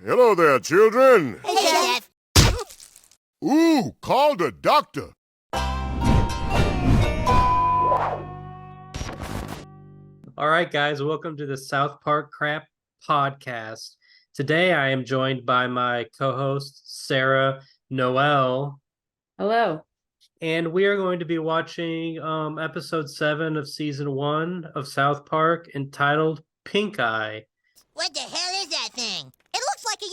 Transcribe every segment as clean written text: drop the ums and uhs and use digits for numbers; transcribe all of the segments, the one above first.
Hello there, children. Hey, Chef. Ooh, call the doctor. All right, guys, welcome to the South Park Crap Podcast. Today I am joined by my co-host, Sarah Noel. Hello. And we are going to be watching episode 7 of season 1 of South Park entitled Pinkeye. What the hell is that thing? It looks like a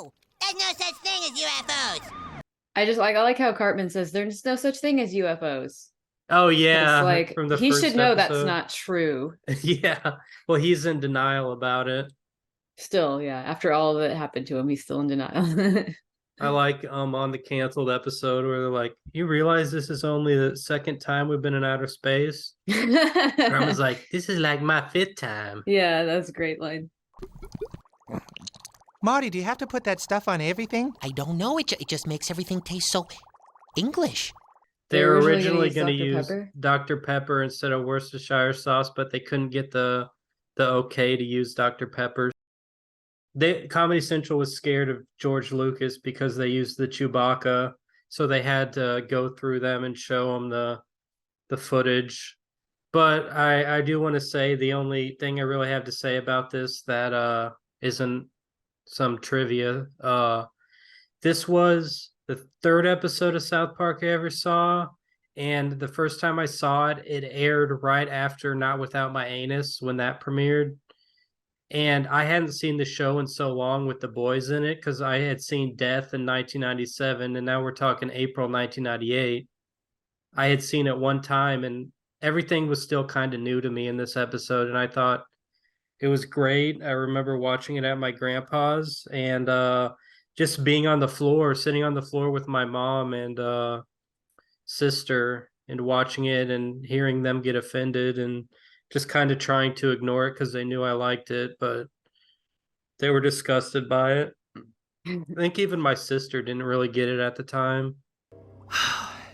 UFO. There's no such thing as UFOs. I like how Cartman says there's no such thing as UFOs. Oh, yeah. It's like, from the he first should know episode. that's not true. Yeah. Well, he's in denial about it. Still, yeah. After all that happened to him, he's still in denial. I like on the canceled episode where they're like, you realize this is only the second time we've been in outer space? Cartman's like, this is like my 5th time. Yeah, that's a great line. Marty, do you have to put that stuff on everything? I don't know. It just makes everything taste so English. They were originally going to Dr. use Pepper? Dr. Pepper instead of Worcestershire sauce, but they couldn't get the okay to use Dr. Pepper. Comedy Central was scared of George Lucas because they used the Chewbacca, so they had to go through them and show them the footage. But I do want to say the only thing I really have to say about this that isn't some trivia. This was the 3rd episode of South Park I ever saw, and the first time I saw it, it aired right after Not Without My Anus when that premiered. And I hadn't seen the show in so long with the boys in it because I had seen Death in 1997, and now we're talking April 1998. I had seen it one time, and everything was still kind of new to me in this episode, and I thought it was great. I remember watching it at my grandpa's and just being on the floor, sitting on the floor with my mom and sister and watching it and hearing them get offended and just kind of trying to ignore it because they knew I liked it, but they were disgusted by it. I think even my sister didn't really get it at the time.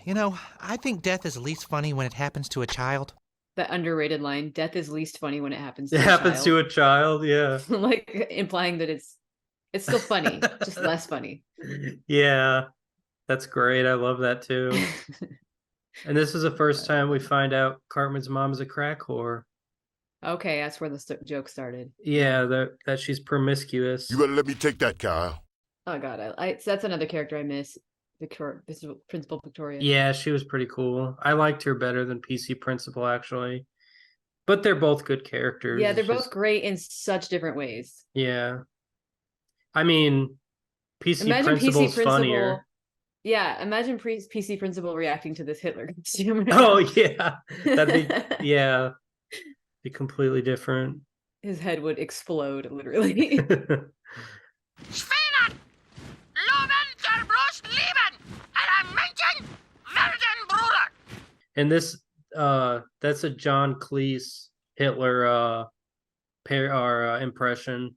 You know, I think death is least funny when it happens to a child. That underrated line, death is least funny when it happens to It a happens child. to a child, yeah. Like, implying that it's still funny, just less funny. Yeah, that's great. I love that too. And this is the first time we find out Cartman's mom is a crack whore. Okay, that's where the joke started. Yeah, that she's promiscuous. You better let me take that, Kyle. Oh god, so that's another character I miss. Principal Victoria. Yeah, she was pretty cool. I liked her better than PC Principal, actually. But they're both good characters. Yeah, they're It's both just- great in such different ways. Yeah. I mean, PC Imagine Principal's PC Principal. funnier. Yeah, imagine PC Principal reacting to this Hitler costume. Oh, yeah. That'd be, yeah. Be completely different. His head would explode, literally. Schweden! Loben der Brust lieben! Einen Menschen werden Bruder! And this, that's a John Cleese Hitler impression.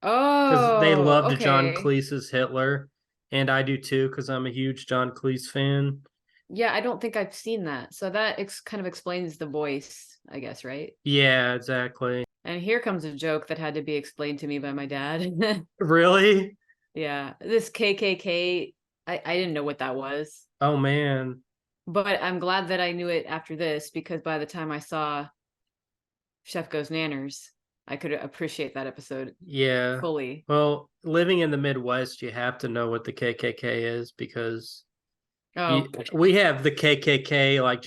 Oh, Because they loved John okay. Cleese's Hitler. And I do too, because I'm a huge John Cleese fan. Yeah, I don't think I've seen that. So that kind of explains the voice, I guess, right? Yeah, exactly. And here comes a joke that had to be explained to me by my dad. Really? Yeah, this KKK, I didn't know what that was. Oh, man. But I'm glad that I knew it after this, because by the time I saw Chef Goes Nanners, I could appreciate that episode Yeah. fully. Well, living in the Midwest, you have to know what the KKK is because Oh, we have the KKK, like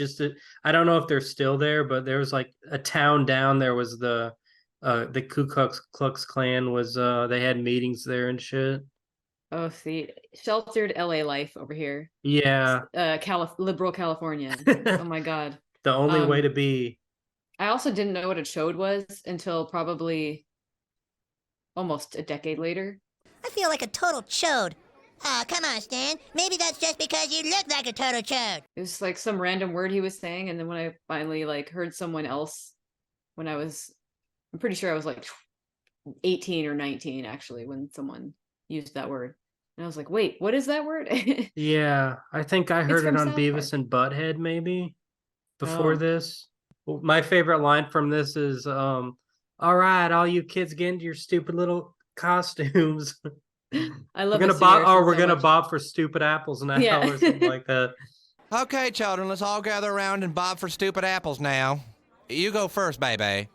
I don't know if they're still there, but there was like a town down there was the Ku Klux Klan was, they had meetings there and shit. oh, see, sheltered LA life over here. Yeah. Liberal California. Oh my God. The only way to be. I also didn't know what a chode was until probably almost a decade later. I feel like a total chode. Aw, come on, Stan. Maybe that's just because you look like a total chode. It was like some random word he was saying, and then when I finally heard someone else when I'm pretty sure I was like 18 or 19 actually when someone used that word. And I was like, wait, what is that word? Yeah, I think I heard it from on South Beavis and Butthead maybe before Oh. this. My favorite line from this is, all right, all you kids get into your stupid little costumes. I love We're gonna Mr. bob, Garrison or we're so gonna much. bob for stupid apples now, Yeah. or something like that. Okay, children, let's all gather around and bob for stupid apples now. You go first, baby.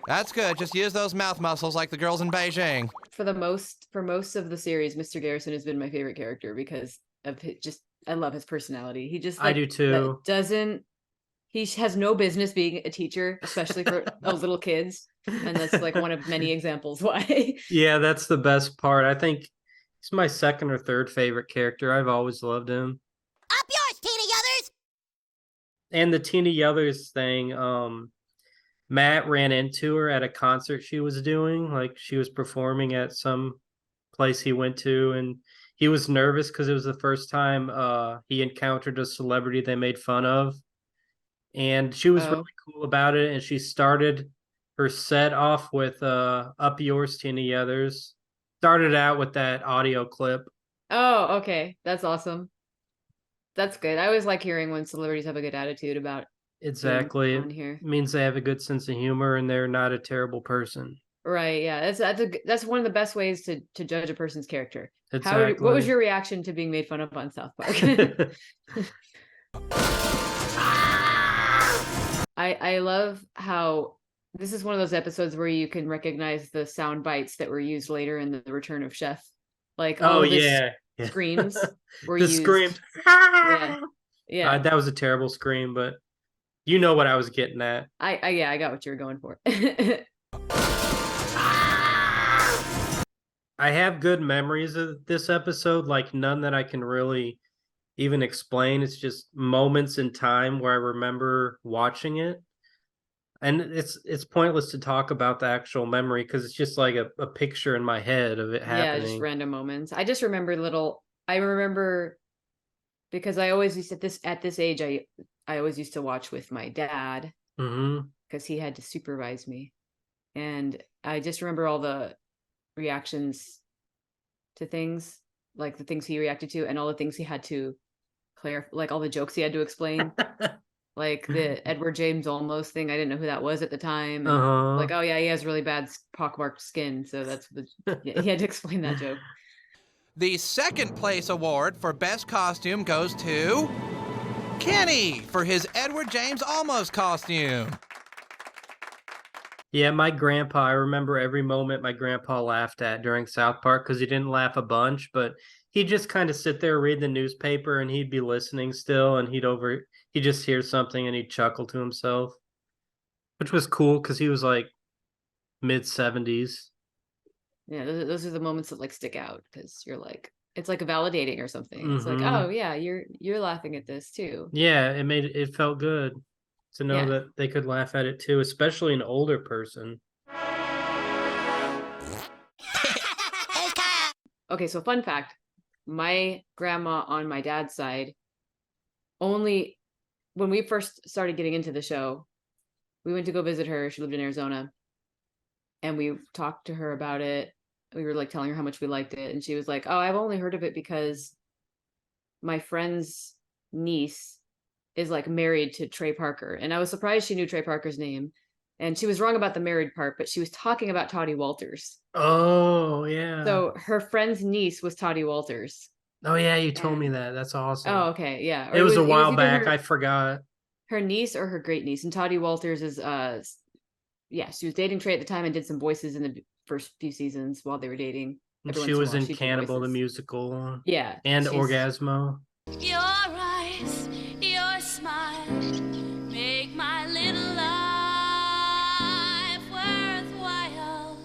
That's good. Just use those mouth muscles like the girls in Beijing. For most of the series, Mr. Garrison has been my favorite character because of I love his personality. He just I like do too. he has no business being a teacher, especially for little kids, and that's like one of many examples why. Yeah, that's the best part. I think he's my second or third favorite character. I've always loved him. Up yours, Tina Yothers! And the Tina Yothers thing, Matt ran into her at a concert she was doing. Like she was performing at some place he went to, and he was nervous because it was the first time he encountered a celebrity they made fun of. And she was really cool about it, and she started her set off with Up Yours, Tina Yothers. Started out with that audio clip. Oh, okay. That's awesome. That's good. I always like hearing when celebrities have a good attitude about Exactly. on here. It means they have a good sense of humor and they're not a terrible person. Right, yeah. That's one of the best ways to judge a person's character. Exactly. What was your reaction to being made fun of on South Park? I love how this is one of those episodes where you can recognize the sound bites that were used later in the Return of Chef. Like all of the screams were the used. scream. Yeah. That was a terrible scream, but you know what I was getting at. I got what you were going for. I have good memories of this episode, like none that I can really even explain. It's just moments in time where I remember watching it. And it's pointless to talk about the actual memory because it's just like a picture in my head of it happening. Yeah, just random moments. I just remember I remember because I always used at this age I always used to watch with my dad because he had to supervise me. And I just remember all the reactions to things, like the things he reacted to and all the things he had to clarify, like all the jokes he had to explain. Like the Edward James Olmos thing, I didn't know who that was at the time. And like, oh yeah, he has really bad pockmarked skin, so that's he had to explain that joke. The second place award for best costume goes to Kenny for his Edward James Olmos costume. Yeah, my grandpa, I remember every moment my grandpa laughed at during South Park because he didn't laugh a bunch, but he'd just kind of sit there, read the newspaper, and he'd be listening still, and he'd just hear something and he'd chuckle to himself, which was cool because he was like mid-70s. Yeah, those are the moments that like stick out because you're like, it's like a validating or something. It's like, oh yeah, you're laughing at this too. Yeah, it felt good to know that they could laugh at it too, especially an older person. Okay, so fun fact, my grandma on my dad's side, only when we first started getting into the show, we went to go visit her. She lived in Arizona, and we talked to her about it. We were like telling her how much we liked it, and she was like, oh, I've only heard of it because my friend's niece is like married to Trey Parker. And I was surprised she knew Trey Parker's name. And she was wrong about the married part, but she was talking about Toddy Walters. Oh, yeah. So her friend's niece was Toddy Walters. Oh, yeah, you told me that. That's awesome. Oh, okay, yeah. It was a while back. I forgot. Her niece or her great niece. And Toddy Walters is, she was dating Trey at the time and did some voices in the first few seasons while they were dating. She was in Cannibal the Musical. Yeah. And Orgasmo. Your eyes, your smile, make my little life worthwhile.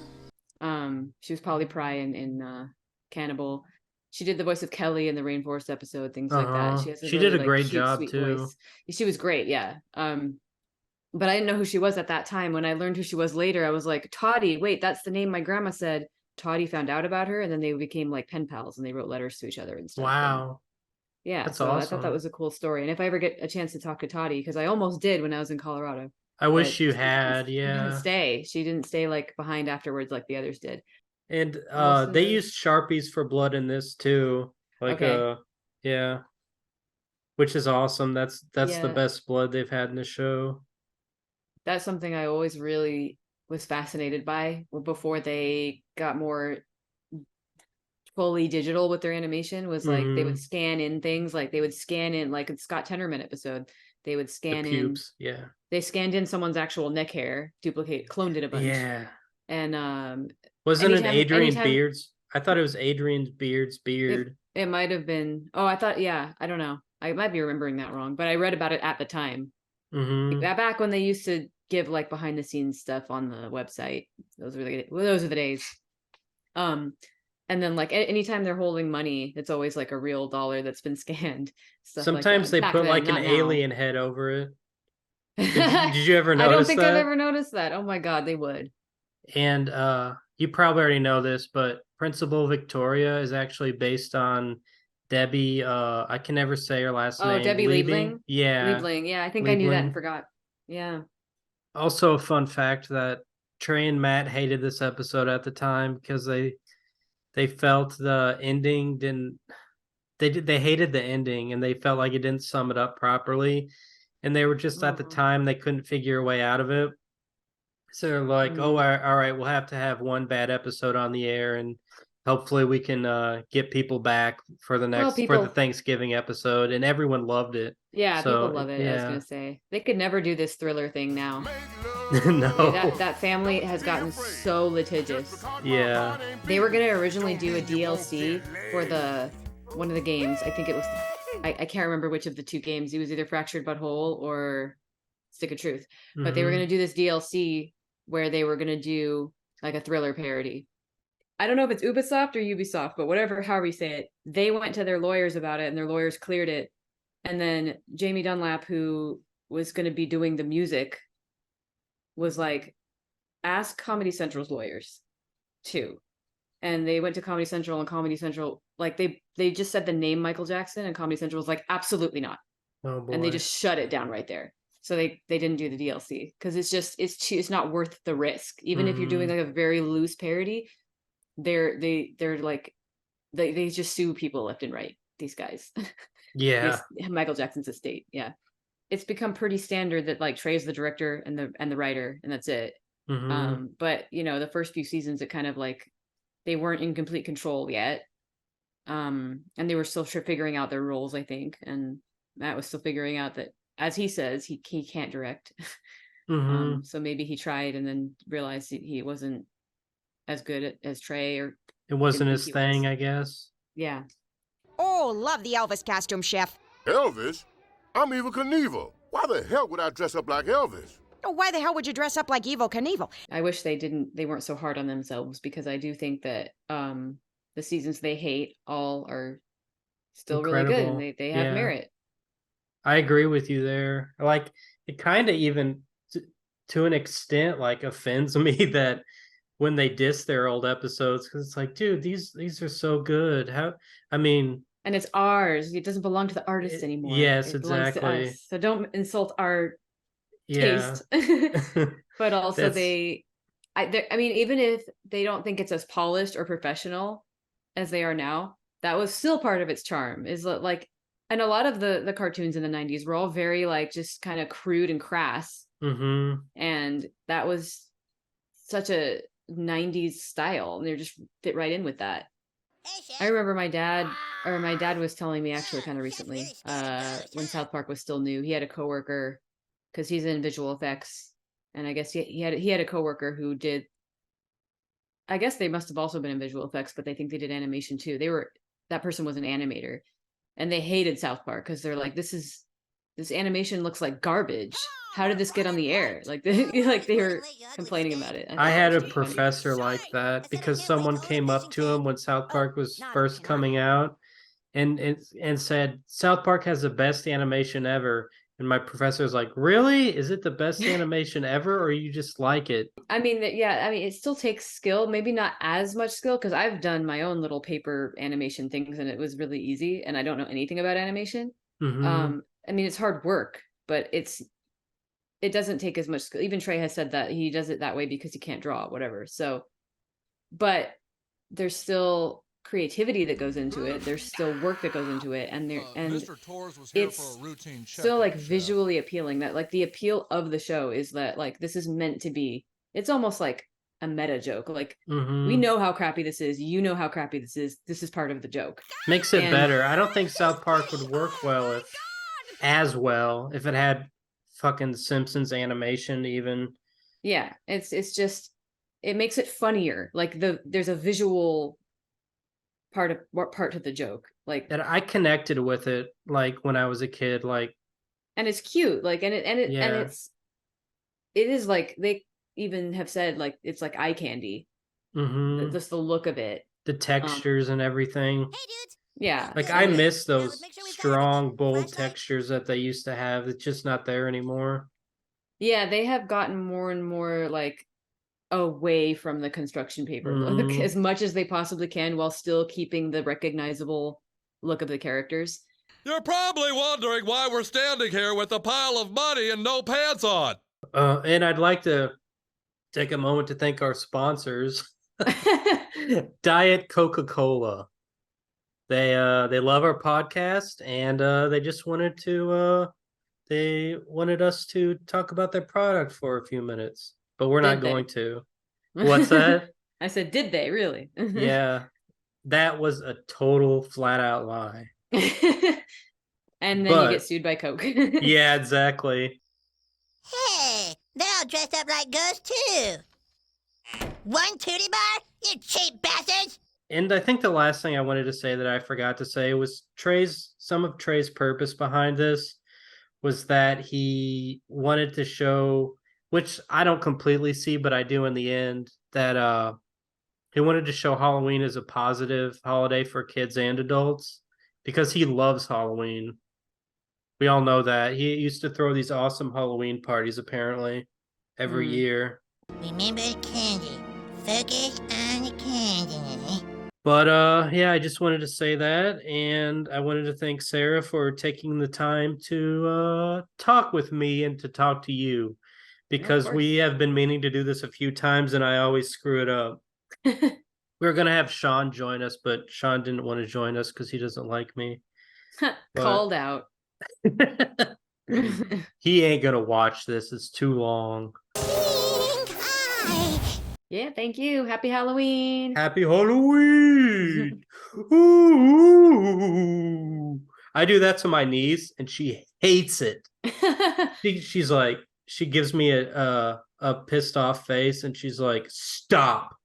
She was Polly Pry in Cannibal. She did the voice of Kelly in the Rainforest episode, things like that. She did a great job too. Voice. She was great, yeah. But I didn't know who she was at that time. When I learned who she was later, I was like, Toddy, wait, that's the name my grandma said. Toddy found out about her, and then they became like pen pals, and they wrote letters to each other and stuff. Wow. Yeah, that's so awesome. I thought that was a cool story. And if I ever get a chance to talk to Toddy, because I almost did when I was in Colorado. I wish you had, yeah. She didn't stay like behind afterwards like the others did. And they used Sharpies for blood in this too. Like yeah. Which is awesome. That's the best blood they've had in the show. That's something I always really was fascinated by before they got more fully digital with their animation was like they would scan in things, like they would scan in, like a Scott Tenorman episode, they would The scan in, pubes, yeah. they scanned in someone's actual neck hair, cloned it a bunch. Yeah. And Wasn't it Adrian anytime Beard's? I thought it was Adrian Beard's beard. it might have been, oh, I thought, yeah, I don't know, I might be remembering that wrong, but I read about it at the time. Back when they used to give like behind the scenes stuff on the website. Those were the days. And then like anytime they're holding money, it's always like a real dollar that's been scanned. Sometimes like they put like an alien head over it. Did you ever notice I don't think that? I've ever noticed that. Oh my God, they would. And you probably already know this, but Principal Victoria is actually based on Debbie. I can never say her last name. Oh, Debbie Liebling. Yeah, Liebling. Yeah, I think I knew that and forgot. Yeah. Also, a fun fact that Trey and Matt hated this episode at the time because they felt the ending didn't. They hated the ending and they felt like it didn't sum it up properly, and they were just at the time they couldn't figure a way out of it. So they're like, "Oh, all right, we'll have to have one bad episode on the air, and hopefully we can get people back for the next for the Thanksgiving episode." And everyone loved it. Yeah, So, people love it. I was gonna say they could never do this thriller thing now. No. That family has gotten so litigious. Yeah. They were gonna originally do a DLC for one of the games. I think it was, I can't remember which of the two games. It was either Fractured But Whole or Stick of Truth. But they were gonna do this DLC where they were gonna do like a thriller parody. I don't know if it's Ubisoft or Ubisoft, but however you say it, they went to their lawyers about it and their lawyers cleared it. And then Jamie Dunlap, who was going to be doing the music, was like, ask Comedy Central's lawyers too. And they went to Comedy Central, and Comedy Central, like they just said the name Michael Jackson, and Comedy Central was like, absolutely not. Oh boy. And they just shut it down right there. So they didn't do the DLC because it's not worth the risk. Even if you're doing like a very loose parody, they're like they just sue people left and right, these guys. Yeah. Michael Jackson's estate. Yeah. It's become pretty standard that like Trey's the director and the writer, and that's it. But you know, the first few seasons, it kind of like they weren't in complete control yet. And they were still figuring out their roles, I think. And Matt was still figuring out that, as he says, he can't direct. So maybe he tried and then realized he wasn't as good as Trey, or it wasn't his thing, I guess. Yeah. Oh, love the Elvis costume, Chef. Elvis? I'm Evel Knievel. Why the hell would I dress up like Elvis? Oh, why the hell would you dress up like Evel Knievel? I wish they weren't so hard on themselves, because I do think that the seasons they hate all are still really good, and they have merit. I agree with you there. Like, it kind of even to an extent like offends me that when they diss their old episodes, because it's like, dude, these are so good. And it's ours. It doesn't belong to the artist anymore. Yes, it belongs exactly. to us. So don't insult our taste. But also I mean, even if they don't think it's as polished or professional as they are now, that was still part of its charm. Is like, and a lot of the cartoons in the 90s were all very like just kind of crude and crass. And that was such a 90s style, and they just fit right in with that. I remember my dad was telling me, actually kind of recently, when South Park was still new, he had a coworker, because he's in visual effects, and I guess he had a coworker who did, I guess they must have also been in visual effects, but they think they did animation too. That person was an animator, and they hated South Park because they're like, this animation looks like garbage. How did this get on the air? Like they were complaining about it. I had a professor like that, because someone came up to him when South Park was first coming out and said, South Park has the best animation ever. And my professor was like, really? Is it the best animation ever, or you just like it? I mean, it still takes skill, maybe not as much skill, because I've done my own little paper animation things and it was really easy, and I don't know anything about animation. I mean, it's hard work, but it doesn't take as much skill. Even Trey has said that he does it that way because he can't draw, whatever. So, but there's still creativity that goes into it. There's still work that goes into it, and it's still like visually appealing. That like the appeal of the show is that like this is meant to be it's almost like a meta joke. Like Mhm. we know how crappy this is. You know how crappy this is. This is part of the joke. Makes it And- better. I don't think South Park would work well if it had fucking Simpsons animation even. Yeah, it's just it makes it funnier. Like there's a visual part to the joke. Like, And I connected with it like when I was a kid. Like, and it's cute. Like, and Yeah. it is like they even have said like it's like eye candy. mhm, Just the look of it. the textures and everything. Yeah. Like so I it- miss those strong, bold textures that they used to have. It's just not there anymore. Yeah, they have gotten more and more like away from the construction paper look Mhm. as much as they possibly can while still keeping the recognizable look of the characters. You're probably wondering why we're standing here with a pile of money and no pants on. And I'd like to take a moment to thank our sponsors, Diet Coca-Cola. They love our podcast, and they just wanted us to talk about their product for a few minutes, but we're not Did they? going to. What's that? I said, did they really? Yeah, that was a total flat out lie. And then But- you get sued by Coke. Yeah, exactly. Hey, they're all dressed up like ghosts too. One tootie bar, you cheap bastards! And I think the last thing I wanted to say that I forgot to say was some of Trey's purpose behind this was that he wanted to show, which I don't completely see, but I do in the end, that he wanted to show Halloween as a positive holiday for kids and adults because he loves Halloween. We all know that. He used to throw these awesome Halloween parties apparently every year. Remember the candy. Focus on the candy. But yeah, I just wanted to say that, and I wanted to thank Sarah for taking the time to talk with me and to talk to you, because we have been meaning to do this a few times, and I always screw it up. We were gonna have Sean join us, but Sean didn't want to join us because he doesn't like me. Called out. He ain't gonna watch this; it's too long. Yeah, thank you. Happy Halloween. Happy Halloween! Ooh. I do that to my niece, and she hates it. She's like, she gives me a pissed off face, and she's like, "Stop,"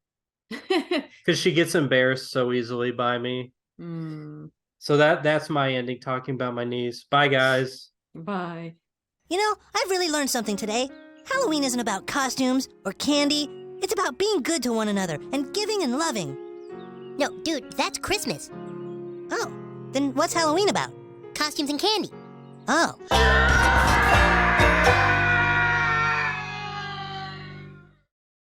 because she gets embarrassed so easily by me. So that's my ending, talking about my niece. Bye, guys. Bye. You know, I've really learned something today. Halloween isn't about costumes or candy. It's about being good to one another and giving and loving. No, dude, that's Christmas. Oh, then what's Halloween about? Costumes and candy. Oh.